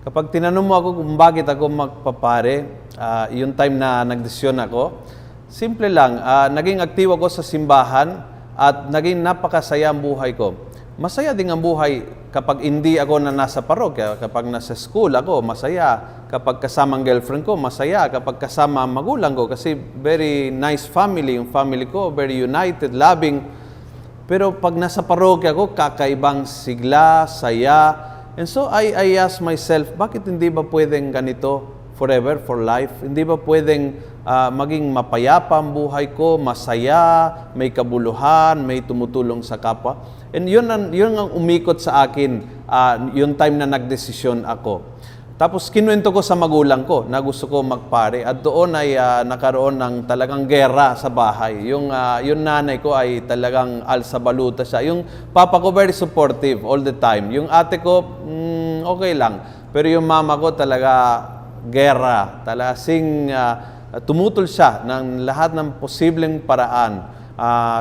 Kapag tinanong mo ako kung bakit ako magpapare, yung time na nagdesisyon ako, simple lang, naging aktibo ako sa simbahan at naging napakasaya ang buhay ko. Masaya din ang buhay kapag hindi ako na nasa parokya, kapag nasa school ako, masaya. Kapag kasama ang girlfriend ko, masaya. Kapag kasama ang magulang ko, kasi very nice family, yung family ko, very united, loving. Pero pag nasa parokya ako, kakaibang sigla, saya. And so I ask myself, bakit hindi ba pwedeng ganito forever, for life? Hindi ba pwedeng maging mapayapa ang buhay ko, masaya, may kabuluhan, may tumutulong sa kapwa? And yun ang umikot sa akin, yung time na nagdesisyon ako. Tapos kinuwento ko sa magulang ko na gusto ko magpare at doon ay nakaroon ng talagang gera sa bahay. Yung nanay ko ay talagang alsabaluta siya. Yung papa ko very supportive all the time. Yung ate ko, okay lang. Pero yung mama ko talaga gera. Talagang tumutol siya ng lahat ng posibleng paraan.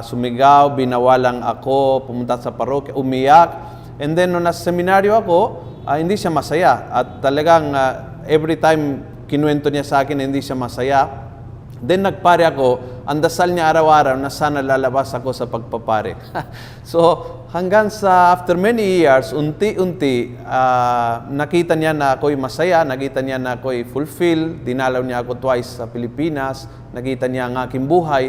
Sumigaw, binawalang ako, pumunta sa parokya, umiyak. And then nung nasa seminaryo ako, hindi siya masaya. At talagang every time kinuwento niya sa akin, hindi siya masaya. Then nagpare ako, ang dasal niya araw-araw na sana lalabas ako sa pagpapare. So hanggang sa after many years, unti-unti, nakita niya na ako'y masaya, nakita niya na ako'y fulfilled, dinalaw niya ako twice sa Pilipinas, nakita niya ang aking buhay,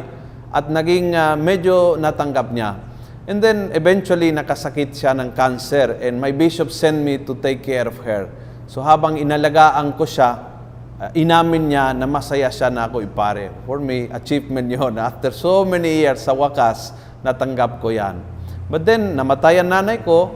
at naging medyo natanggap niya. And then, eventually, nakasakit siya ng cancer and my bishop sent me to take care of her. So, habang inalagaan ko siya, inamin niya na masaya siya na ako ipare. For me, achievement yun. After so many years, sa wakas, natanggap ko yan. But then, namatay ang nanay ko.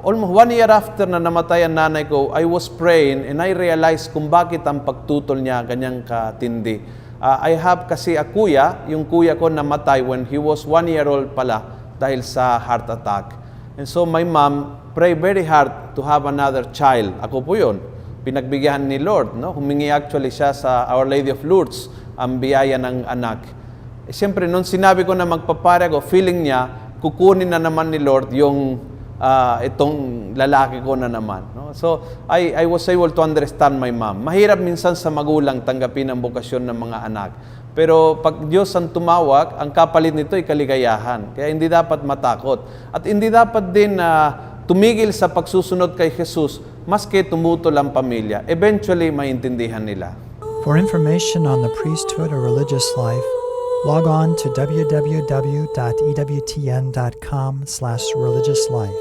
Almost 1 year after na namatay ang nanay ko, I was praying and I realized kung bakit ang pagtutol niya ganyang katindi. I have kasi a kuya, yung kuya ko namatay when he was 1 year old pala dahil sa heart attack. And so my mom prayed very hard to have another child. Ako po yun. Pinagbigyan ni Lord. No? Humingi actually siya sa Our Lady of Lourdes ang biyaya ng anak. Siyempre, nung sinabi ko na magpapare ako, feeling niya, kukunin na naman ni Lord yung itong lalaki ko na naman. No? So, I was able to understand my mom. Mahirap minsan sa magulang tanggapin ang bokasyon ng mga anak. Pero pag Diyos ang tumawag, ang kapalit nito ay kaligayahan. Kaya hindi dapat matakot. At hindi dapat din tumigil sa pagsusunod kay Jesus, maski tumutol ang pamilya. Eventually, maintindihan nila. For information on the priesthood or religious life, log on to www.ewtn.com/religiouslife.